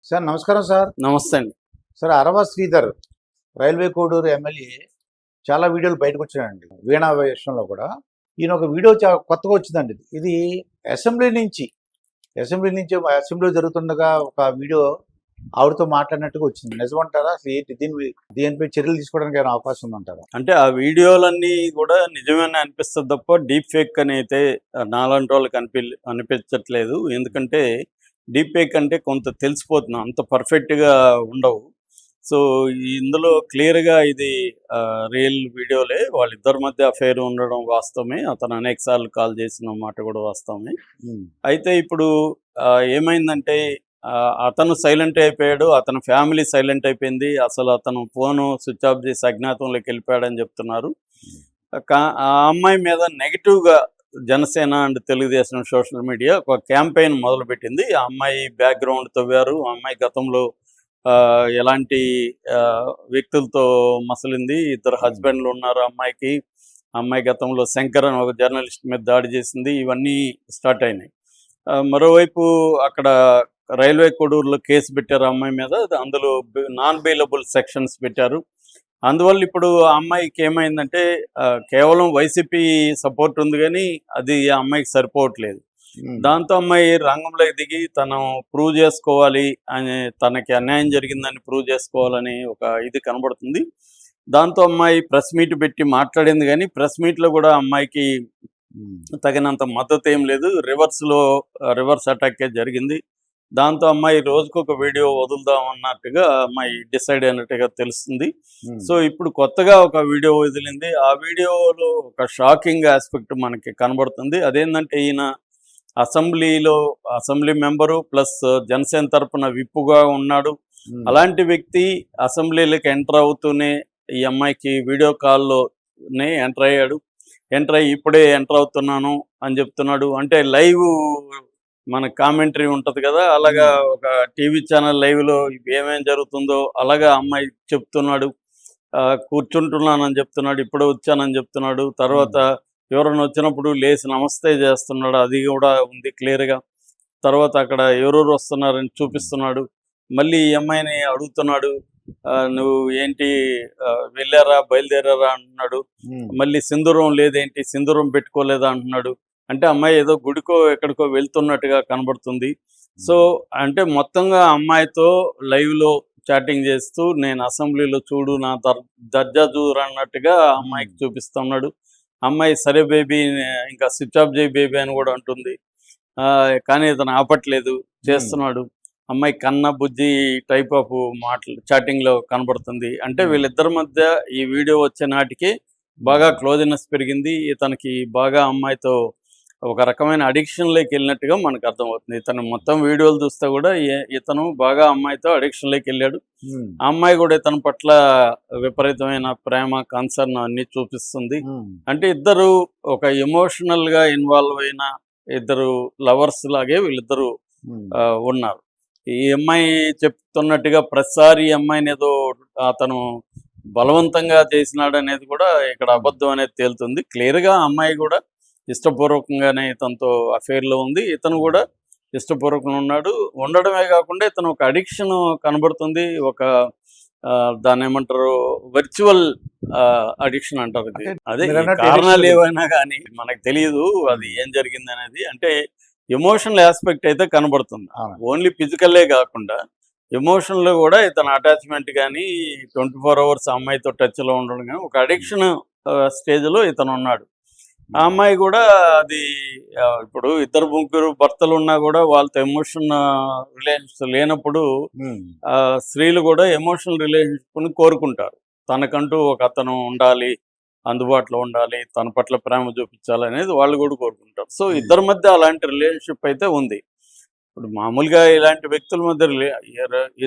Sir నమస్కారం sir. నమస్తే అండి. సార్ అరవ శ్రీధర్ రైల్వే కోడూరు ఎమ్మెల్యే చాలా వీడియోలు బయటకొచ్చాయండి. వీణా విషయంలో కూడా. ఈయన ఒక వీడియో కొత్తగా వచ్చిందండి. ఇది అసెంబ్లీ నుంచి అసెంబ్లీ జరుగుతుండగా ఒక వీడియో ఆవిడతో మాట్లాడినట్టుగా వచ్చింది. నిజమంటారా? అసలు ఏంటి దీనిపై చర్యలు తీసుకోవడానికి ఏమైనా అవకాశం ఉందంటారా? అంటే ఆ వీడియోలన్నీ కూడా నిజమేనని అనిపిస్తుంది తప్ప డీప్ ఫేక్ అని అయితే నాలాంటి వాళ్ళకి అనిపించట్లేదు. ఎందుకంటే డీప్ ఫేక్ అంటే కొంత తెలిసిపోతుంది, అంత పర్ఫెక్ట్‌గా ఉండవు. సో, ఇందులో క్లియర్‌గా ఇది రియల్ వీడియోలే. వాళ్ళిద్దరి మధ్య అఫైర్ ఉండడం వాస్తవమే. అతను అనేక సార్లు కాల్ చేసిన మాట కూడా వాస్తవమే. అయితే ఇప్పుడు ఏమైందంటే అతను సైలెంట్ అయిపోయాడు. అతని ఫ్యామిలీ సైలెంట్ అయిపోయింది. అసలు అతను ఫోను స్విచ్ ఆఫ్ చేసి అజ్ఞాతంలోకి వెళ్ళిపోయాడని చెప్తున్నారు. ఆ అమ్మాయి మీద నెగెటివ్‌గా Janasena and Telugu Desam social media ఒక క్యాంపెయిన్ మొదలుపెట్టింది. ఆ అమ్మాయి బ్యాక్‌గ్రౌండ్ తవ్వారు. ఆ అమ్మాయి గతంలో ఎలాంటి వ్యక్తులతో మసలింది. ఇద్దరు హస్బెండ్లు ఉన్నారు అమ్మాయికి. అమ్మాయి గతంలో శంకర్ అని ఒక జర్నలిస్ట్ మీద దాడి చేసింది. ఇవన్నీ స్టార్ట్ అయినాయి. మరోవైపు అక్కడ రైల్వే కోడూరులో కేసు పెట్టారు అమ్మాయి మీద. అందులో నాన్ బెయిలబుల్ సెక్షన్స్ పెట్టారు. అందువల్ల ఇప్పుడు ఆ అమ్మాయికి ఏమైందంటే కేవలం వైసీపీ సపోర్ట్ ఉంది, కానీ అది ఆ అమ్మాయికి సరిపోవట్లేదు. దాంతో అమ్మాయి రంగంలోకి దిగి తను ప్రూవ్ చేసుకోవాలి అని, తనకి అన్యాయం జరిగిందని ప్రూవ్ చేసుకోవాలని ఒక ఇది కనబడుతుంది. దాంతో అమ్మాయి ప్రెస్ మీట్ పెట్టి మాట్లాడింది, కానీ ప్రెస్ మీట్లో కూడా అమ్మాయికి తగినంత మద్దతు ఏం లేదు. రివర్స్ అటాకే జరిగింది. దాంతో అమ్మాయి రోజుకొక వీడియో వదులుదాం అన్నట్టుగా అమ్మాయి డిసైడ్ అయినట్టుగా తెలుస్తుంది. సో ఇప్పుడు కొత్తగా ఒక వీడియో వదిలింది. ఆ వీడియోలో ఒక షాకింగ్ ఆస్పెక్ట్ మనకి కనబడుతుంది. అదేంటంటే ఈయన అసెంబ్లీ మెంబరు ప్లస్ జనసేన తరపున విప్పుగా ఉన్నాడు. అలాంటి వ్యక్తి అసెంబ్లీలోకి ఎంటర్ అవుతూనే ఈ అమ్మాయికి వీడియో కాల్లోనే ఎంటర్ అయ్యాడు. ఎంటర్ అయ్యి ఇప్పుడే ఎంటర్ అవుతున్నాను అని చెప్తున్నాడు. అంటే లైవ్ మన కామెంటరీ ఉంటుంది కదా, అలాగా ఒక టీవీ ఛానల్ లైవ్లో ఏమేం జరుగుతుందో అలాగా అమ్మాయి చెప్తున్నాడు. కూర్చుంటున్నానని చెప్తున్నాడు, ఇప్పుడే వచ్చానని చెప్తున్నాడు. తర్వాత ఎవరైనా వచ్చినప్పుడు లేచి నమస్తే చేస్తున్నాడు, అది కూడా ఉంది క్లియర్గా. తర్వాత అక్కడ ఎవరెవరు వస్తున్నారని చూపిస్తున్నాడు. మళ్ళీ ఈ అమ్మాయిని అడుగుతున్నాడు, నువ్వు ఏంటి వెళ్ళారా బయలుదేరారా అంటున్నాడు. మళ్ళీ సింధూరం లేదేంటి, సింధూరం పెట్టుకోలేదా అంటున్నాడు. అంటే అమ్మాయి ఏదో గుడికో ఎక్కడికో వెళ్తున్నట్టుగా కనబడుతుంది. సో అంటే మొత్తంగా అమ్మాయితో లైవ్లో చాటింగ్ చేస్తూ నేను అసెంబ్లీలో చూడు నా దర్జా చూడు అన్నట్టుగా అమ్మాయికి చూపిస్తున్నాడు. అమ్మాయి సరే బేబీ, ఇంకా స్విచ్ ఆఫ్ చేయి బేబీ అని కూడా అంటుంది. కానీ ఇతను ఆపట్లేదు, చేస్తున్నాడు. అమ్మాయి కన్న బుజ్జి టైప్ ఆఫ్ మాటలు చాటింగ్లో కనబడుతుంది. అంటే వీళ్ళిద్దరి మధ్య ఈ వీడియో వచ్చే నాటికి బాగా క్లోజ్నెస్ పెరిగింది. ఇతనికి బాగా అమ్మాయితో ఒక రకమైన అడిక్షన్లోకి వెళ్ళినట్టుగా మనకు అర్థమవుతుంది. ఇతను మొత్తం వీడియోలు చూస్తే కూడా ఇతను బాగా అమ్మాయితో అడిక్షన్లోకి వెళ్ళాడు. ఆ అమ్మాయి కూడా ఇతని పట్ల విపరీతమైన ప్రేమ, కన్సర్న్ అన్ని చూపిస్తుంది. అంటే ఇద్దరు ఒక ఎమోషనల్గా ఇన్వాల్వ్ అయిన ఇద్దరు లవర్స్ లాగే వీళ్ళిద్దరూ ఉన్నారు. ఈ అమ్మాయి చెప్తున్నట్టుగా ప్రతిసారి ఈ అమ్మాయిని ఏదో అతను బలవంతంగా చేసినాడు అనేది కూడా ఇక్కడ అబద్ధం అనేది తేలుతుంది. క్లియర్గా అమ్మాయి కూడా ఇష్టపూర్వకంగానే ఇతనితో అఫేర్లో ఉంది. ఇతను కూడా ఇష్టపూర్వకంగా ఉన్నాడు. ఉండడమే కాకుండా ఇతను ఒక అడిక్షన్ కనబడుతుంది. ఒక దాన్ని ఏమంటారు, వర్చువల్ అడిక్షన్ అంటారు. అదే కారణాలు ఏవైనా కానీ మనకు తెలియదు అది ఏం జరిగింది అనేది. అంటే ఎమోషనల్ ఆస్పెక్ట్ అయితే కనబడుతుంది. ఓన్లీ ఫిజికల్లే కాకుండా ఎమోషన్లో కూడా ఇతను అటాచ్మెంట్ కానీ 24 hours అమ్మాయితో టచ్లో ఉండడం కానీ ఒక అడిక్షన్ స్టేజ్లో ఇతను ఉన్నాడు. ఆ అమ్మాయి కూడా అది ఇప్పుడు ఇద్దరు ముగ్గురు భర్తలు ఉన్నా కూడా వాళ్ళతో ఎమోషన్ రిలేషన్స్ లేనప్పుడు స్త్రీలు కూడా ఎమోషనల్ రిలేషన్షిప్ని కోరుకుంటారు. తనకంటూ ఒక అతను ఉండాలి, అందుబాటులో ఉండాలి, తన పట్ల ప్రేమ చూపించాలి అనేది వాళ్ళు కూడా కోరుకుంటారు. సో ఇద్దరి మధ్య అలాంటి రిలేషన్షిప్ అయితే ఉంది. ఇప్పుడు మామూలుగా ఇలాంటి వ్యక్తుల మధ్య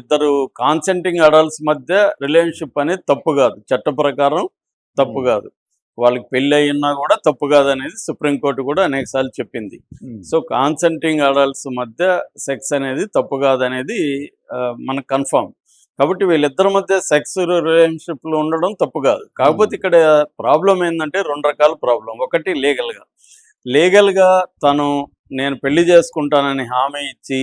ఇద్దరు కాన్సెంటింగ్ అడల్ట్స్ మధ్య రిలేషన్షిప్ అనేది తప్పు కాదు, చట్ట ప్రకారం తప్పు కాదు. వాళ్ళకి పెళ్ళి అయినా కూడా తప్పు కాదనేది సుప్రీంకోర్టు కూడా అనేకసార్లు చెప్పింది. సో కాన్సెంటింగ్ అడల్ట్స్ మధ్య సెక్స్ అనేది తప్పు కాదనేది మనకు కన్ఫర్మ్. కాబట్టి వీళ్ళిద్దరి మధ్య సెక్స్ రిలేషన్షిప్లు ఉండడం తప్పు కాదు. కాకపోతే ఇక్కడ ప్రాబ్లం ఏంటంటే 2 రకాల ప్రాబ్లం. ఒకటి లీగల్గా తను నేను పెళ్లి చేసుకుంటానని హామీ ఇచ్చి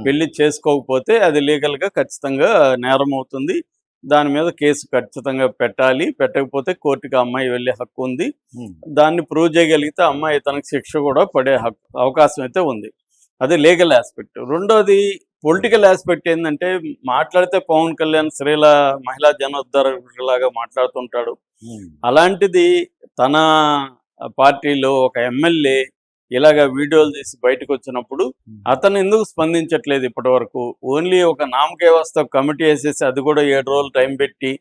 పెళ్లి చేసుకోకపోతే అది లీగల్గా ఖచ్చితంగా నేరం అవుతుంది. దాని మీద కేసు ఖచ్చితంగా పెట్టాలి. పెట్టకపోతే కోర్టుకి ఆ అమ్మాయి వెళ్ళే హక్కు ఉంది. దాన్ని ప్రూవ్ చేయగలిగితే అమ్మాయి తనకు శిక్ష కూడా పడే అవకాశం అయితే ఉంది. అది లీగల్ ఆస్పెక్ట్. రెండోది పొలిటికల్ ఆస్పెక్ట్ ఏంటంటే, మాట్లాడితే పవన్ కళ్యాణ్ స్త్రీల మహిళా జనోద్ధరణలాగా మాట్లాడుతుంటాడు. అలాంటిది తన పార్టీలో ఒక ఎమ్మెల్యే ఇలాగ వీడియోలు తీసి బయటకు వచ్చినప్పుడు అతను ఎందుకు స్పందించట్లేదు ఇప్పటి వరకు? ఓన్లీ ఒక నామకే వాస్తవ కమిటీ వేసేసి అది కూడా 7 రోజులు టైం పెట్టి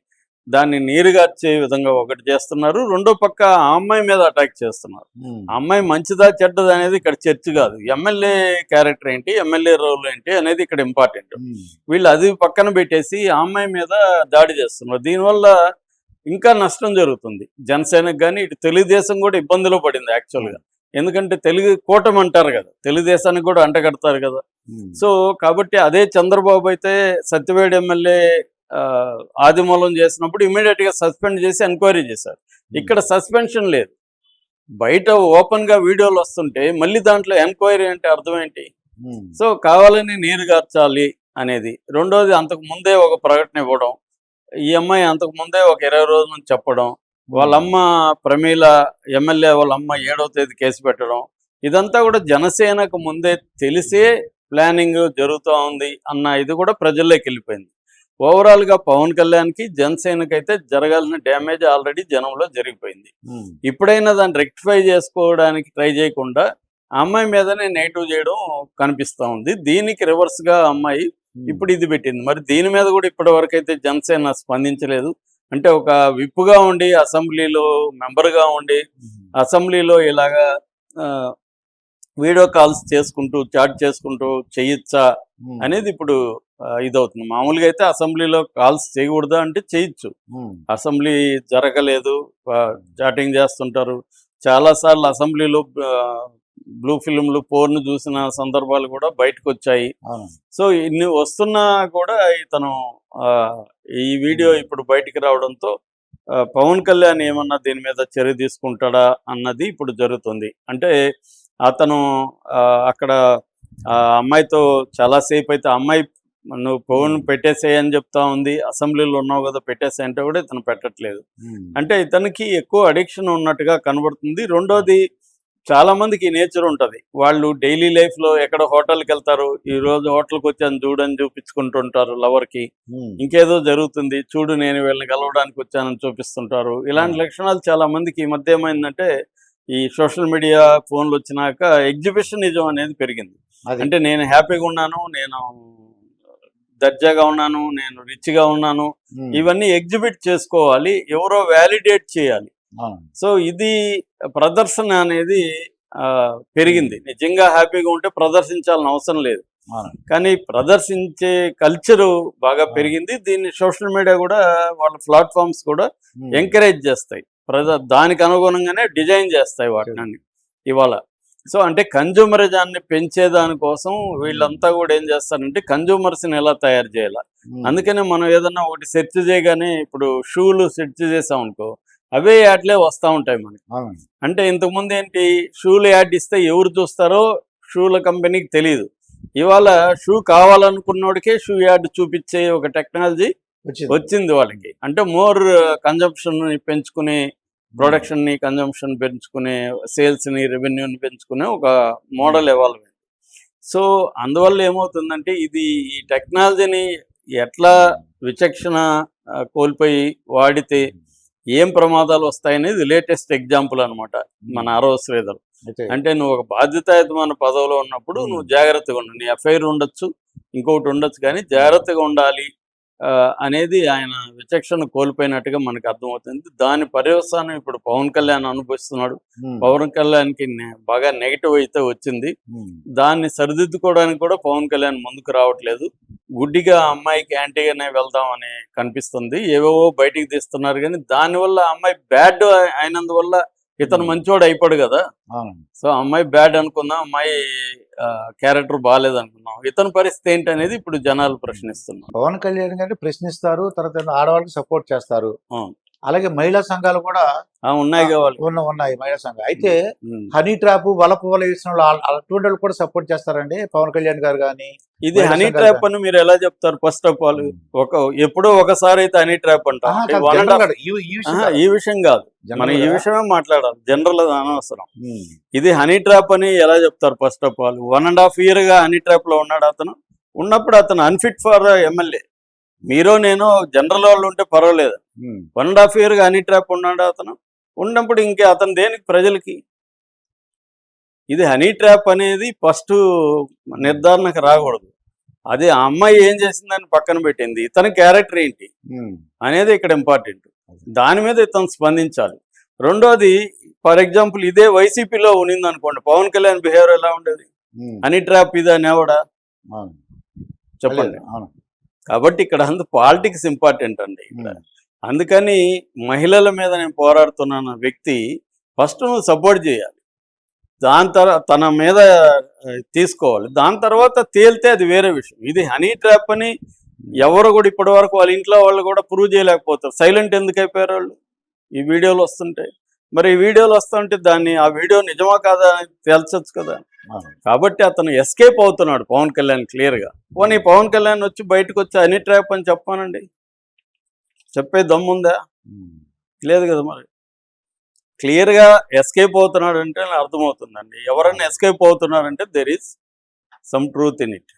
దాన్ని నీరుగార్చే విధంగా ఒకటి చేస్తున్నారు. రెండో పక్క ఆ అమ్మాయి మీద అటాక్ చేస్తున్నారు. ఆ అమ్మాయి మంచిదా చెడ్డదా అనేది ఇక్కడ చర్చ కాదు. ఎమ్మెల్యే క్యారెక్టర్ ఏంటి, ఎమ్మెల్యే రోల్ ఏంటి అనేది ఇక్కడ ఇంపార్టెంట్. వీళ్ళు అది పక్కన పెట్టేసి ఆ అమ్మాయి మీద దాడి చేస్తున్నారు. దీనివల్ల ఇంకా నష్టం జరుగుతుంది జనసేనకు కానీ, ఇటు తెలుగుదేశం కూడా ఇబ్బందిలో పడింది యాక్చువల్గా. ఎందుకంటే తెలుగు కూటమి అంటారు కదా, తెలుగుదేశానికి కూడా అంటగడతారు కదా. సో కాబట్టి అదే చంద్రబాబు అయితే సత్యవేడు ఎమ్మెల్యే ఆదిమూలం చేసినప్పుడు ఇమీడియట్గా సస్పెండ్ చేసి ఎంక్వైరీ చేశారు. ఇక్కడ సస్పెన్షన్ లేదు. బయట ఓపెన్గా వీడియోలు వస్తుంటే మళ్ళీ దాంట్లో ఎంక్వైరీ అంటే అర్థం ఏంటి? సో కావాలని నీరుగార్చాలి అనేది. రెండోది, అంతకు ముందే ఒక ప్రకటన ఇవ్వడం, ఈ అమ్మాయి అంతకు ముందే ఒక 20 రోజుల నుంచి చెప్పడం, వాళ్ళమ్మ ప్రమీల ఎమ్మెల్యే వాళ్ళ అమ్మ 7వ తేదీ కేసు పెట్టడం, ఇదంతా కూడా జనసేనకు ముందే తెలిసే ప్లానింగ్ జరుగుతూ ఉంది అన్న ఇది కూడా ప్రజల్లోకి వెళ్ళిపోయింది. ఓవరాల్గా పవన్ కళ్యాణ్కి జనసేనకి అయితే జరగాల్సిన డ్యామేజ్ ఆల్రెడీ జనంలో జరిగిపోయింది. ఇప్పుడైనా దాన్ని రెక్టిఫై చేసుకోవడానికి ట్రై చేయకుండా ఆ అమ్మాయి మీదనే నెగిటివ్ చేయడం కనిపిస్తూ ఉంది. దీనికి రివర్స్గా అమ్మాయి ఇప్పుడు ఇది పెట్టింది. మరి దీని మీద కూడా ఇప్పటి వరకు అయితే జనసేన స్పందించలేదు. అంటే ఒక విప్పుగా ఉండి అసెంబ్లీలో మెంబర్గా ఉండి అసెంబ్లీలో ఇలాగా వీడియో కాల్స్ చేసుకుంటూ చాట్ చేసుకుంటూ చేయొచ్చా అనేది ఇప్పుడు ఇదవుతుంది. మామూలుగా అయితే అసెంబ్లీలో కాల్స్ చేయకూడదా అంటే చేయొచ్చు. అసెంబ్లీ జరగలేదు, చాటింగ్ చేస్తుంటారు. చాలాసార్లు అసెంబ్లీలో బ్లూ ఫిల్మ్లు పోర్ను చూసిన సందర్భాలు కూడా బయటకు వచ్చాయి. సో ఇన్ని వస్తున్నా కూడా ఇతను ఈ వీడియో ఇప్పుడు బయటికి రావడంతో పవన్ కళ్యాణ్ ఏమన్నా దీని మీద చర్య తీసుకుంటాడా అన్నది ఇప్పుడు జరుగుతుంది. అంటే అతను అక్కడ అమ్మాయితో చాలాసేపు అయితే అమ్మాయి నువ్వు ఫోన్ పెట్టేసేయని చెప్తా ఉంది, అసెంబ్లీలో ఉన్నావు కదా పెట్టేసే అంటే కూడా ఇతను పెట్టట్లేదు. అంటే ఇతనికి ఎక్కువ అడిక్షన్ ఉన్నట్టుగా కనబడుతుంది. రెండోది, చాలా మందికి నేచర్ ఉంటుంది. వాళ్ళు డైలీ లైఫ్లో ఎక్కడ హోటల్కి వెళ్తారు, ఈ రోజు హోటల్కి వచ్చాను చూడని చూపించుకుంటుంటారు లవర్కి, ఇంకేదో జరుగుతుంది చూడు నేను వీళ్ళని కలవడానికి వచ్చానని చూపిస్తుంటారు. ఇలాంటి లక్షణాలు చాలా మందికి ఈ మధ్య ఏమైందంటే ఈ సోషల్ మీడియా ఫోన్లు వచ్చినాక ఎగ్జిబిషనిజం అనేది పెరిగింది. అంటే నేను హ్యాపీగా ఉన్నాను, నేను దర్జాగా ఉన్నాను, నేను రిచ్గా ఉన్నాను, ఇవన్నీ ఎగ్జిబిట్ చేసుకోవాలి, ఎవరో వ్యాలిడేట్ చేయాలి. సో ఇది ప్రదర్శన అనేది పెరిగింది. నిజంగా హ్యాపీగా ఉంటే ప్రదర్శించాలని అవసరం లేదు, కానీ ప్రదర్శించే కల్చరు బాగా పెరిగింది. దీన్ని సోషల్ మీడియా కూడా వాళ్ళ ప్లాట్ఫామ్స్ కూడా ఎంకరేజ్ చేస్తాయి. దానికి అనుగుణంగానే డిజైన్ చేస్తాయి వాటిని ఇవాళ. సో అంటే కన్జ్యూమరిజాన్ని పెంచేదానికోసం వీళ్ళంతా కూడా ఏం చేస్తారంటే కన్జ్యూమర్స్ని ఎలా తయారు చేయాలి. అందుకనే మనం ఏదన్నా ఒకటి సెర్చ్ చేయగానే, ఇప్పుడు షూలు సెర్చ్ చేసాం అనుకో, అవే యాడ్లే వస్తూ ఉంటాయి మనకి. అంటే ఇంతకుముందు ఏంటి, షూలు యాడ్ ఇస్తే ఎవరు చూస్తారో షూల కంపెనీకి తెలియదు. ఇవాళ షూ కావాలనుకున్నోడికే షూ యాడ్ చూపించే ఒక టెక్నాలజీ వచ్చింది వాళ్ళకి. అంటే మోర్ కన్జంప్షన్ పెంచుకునే, ప్రొడక్షన్ని కన్జంప్షన్ పెంచుకునే, సేల్స్ని రెవెన్యూని పెంచుకునే ఒక మోడల్ ఎవాల్వ్ అయింది. సో అందువల్ల ఏమవుతుందంటే ఇది ఈ టెక్నాలజీని ఎట్లా విచక్షణ కోల్పోయి వాడితే ఏం ప్రమాదాలు వస్తాయనేది లేటెస్ట్ ఎగ్జాంపుల్ అనమాట మన ఆరవ శ్రీధర్. అంటే నువ్వు ఒక బాధ్యతాయుతమైన పదవిలో ఉన్నప్పుడు నువ్వు జాగ్రత్తగా ఉండు. నీ ఎఫ్ఐఆర్ ఉండొచ్చు, ఇంకొకటి ఉండొచ్చు, కానీ జాగ్రత్తగా ఉండాలి అనేది ఆయన విచక్షణ కోల్పోయినట్టుగా మనకు అర్థమవుతుంది. దాని పర్యవసానం ఇప్పుడు పవన్ కళ్యాణ్ అనుభవిస్తున్నాడు. పవన్ కళ్యాణ్కి బాగా నెగిటివ్ అయితే వచ్చింది. దాన్ని సరిదిద్దుకోవడానికి కూడా పవన్ కళ్యాణ్ ముందుకు రావట్లేదు. గుడ్డిగా అమ్మాయికి యాంటీగానే వెళ్దామని కనిపిస్తుంది. ఏవేవో బయటికి తీస్తున్నారు, కానీ దానివల్ల అమ్మాయి బ్యాడ్ అయినందువల్ల ఇతను మంచివాడు అయిపోడు కదా. సో అమ్మాయి బ్యాడ్ అనుకుందాం, అమ్మాయి క్యారెక్టర్ బాగాలేదు అనుకున్నాం, ఇతని పరిస్థితి ఏంటి అనేది ఇప్పుడు జనాలు ప్రశ్నిస్తున్నారు. పవన్ కళ్యాణ్ గారిని ప్రశ్నిస్తారు, తర్వాత ఆడవాళ్ళకి సపోర్ట్ చేస్తారు. అలాగే మహిళా సంఘాలు కూడా ఉన్నాయి కావాలి, ఉన్నాయి మహిళా సంఘాలు. అయితే హనీ ట్రాప్, వలపు వల వేసిన వాళ్ళు అటువంటి వాళ్ళు కూడా సపోర్ట్ చేస్తారండి పవన్ కళ్యాణ్ గారు కానీ, ఇది మహిళా హనీ సంఘాలు ట్రాప్ అని మీరు ఎలా చెప్తారు? ఫస్ట్ ఆఫ్ ఆల్ ఎప్పుడో ఒకసారి అయితే హనీ ట్రాప్ అంటాం. అంటే one and half- ఈ విషయం కాదు, మనం ఈ విషయమే మాట్లాడాలి. జనరల్ అది అనవసరం. ఇది హనీ ట్రాప్ అని ఎలా చెప్తారు? ఫస్ట్ ఆఫ్ ఆల్ 1.5 year గా హనీ ట్రాప్ లో ఉన్నాడు అతను. ఉన్నప్పుడు అతను అన్ఫిట్ ఫర్ ఎమ్మెల్యే. మీరు నేను జనరల్ వాళ్ళు ఉంటే పర్వాలేదు. 1.5 year గా హనీ ట్రాప్ ఉన్నాడు అతను. ఉన్నప్పుడు ఇంకే అతను దేనికి ప్రజలకి? ఇది హనీ ట్రాప్ అనేది ఫస్ట్ నిర్ధారణకు రాకూడదు. అది ఆ అమ్మాయి ఏం చేసిందని పక్కన పెట్టింది, ఇతని క్యారెక్టర్ ఏంటి అనేది ఇక్కడ ఇంపార్టెంట్. దాని మీద ఇతను స్పందించాలి. రెండోది, ఫర్ ఎగ్జాంపుల్ ఇదే వైసీపీలో ఉన్నింది అనుకోండి, పవన్ కళ్యాణ్ బిహేవియర్ ఎలా ఉండేది? హనీ ట్రాప్ ఇది అనేవాడా? చెప్పండి. కాబట్టి ఇక్కడ పాలిటిక్స్ ఇంపార్టెంట్ అండి. అందుకని మహిళల మీద నేను పోరాడుతున్నాన్న వ్యక్తి ఫస్ట్ నువ్వు సపోర్ట్ చేయాలి. దాని తర్వాత తన మీద తీసుకోవాలి. దాని తర్వాత తేలితే అది వేరే విషయం. ఇది హనీ ట్రాప్ అని ఎవరు కూడా ఇప్పటి వరకు వాళ్ళ ఇంట్లో వాళ్ళు కూడా ప్రూవ్ చేయలేకపోతారు. సైలెంట్ ఎందుకు అయిపోయారు వాళ్ళు ఈ వీడియోలు వస్తుంటే? మరి ఈ వీడియోలు వస్తుంటే ఆ వీడియో నిజమా కాదా అని తేల్చొచ్చు కదా. కాబట్టి అతను ఎస్కేప్ అవుతున్నాడు పవన్ కళ్యాణ్ క్లియర్గా. పోనీ పవన్ కళ్యాణ్ వచ్చి బయటకు వచ్చి హనీ ట్రాప్ అని చెప్పానండి, చెప్పే దమ్ముందా? లేదు కదా. మరి క్లియర్గా ఎస్కేప్ అవుతున్నాడు అంటే అర్థమవుతుందండి. ఎవరైనా ఎస్కేప్ అవుతున్నారంటే there is some truth in it.